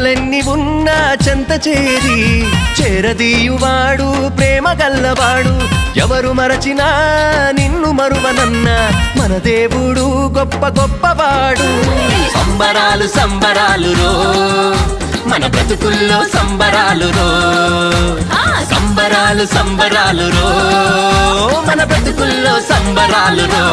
చింతలెన్ని ఉన్నా చెంత చేరి చేరదీయువాడు ప్రేమ గల్లవాడు ఎవరు మరచినా నిన్ను మరువనన్న మన దేవుడు గొప్ప గొప్పవాడు సంబరాలు సంబరాలు రో మన బ్రతుకుల్లో సంబరాలు రో సంబరాలు సంబరాలు రో మన బ్రతుకుల్లో సంబరాలు రో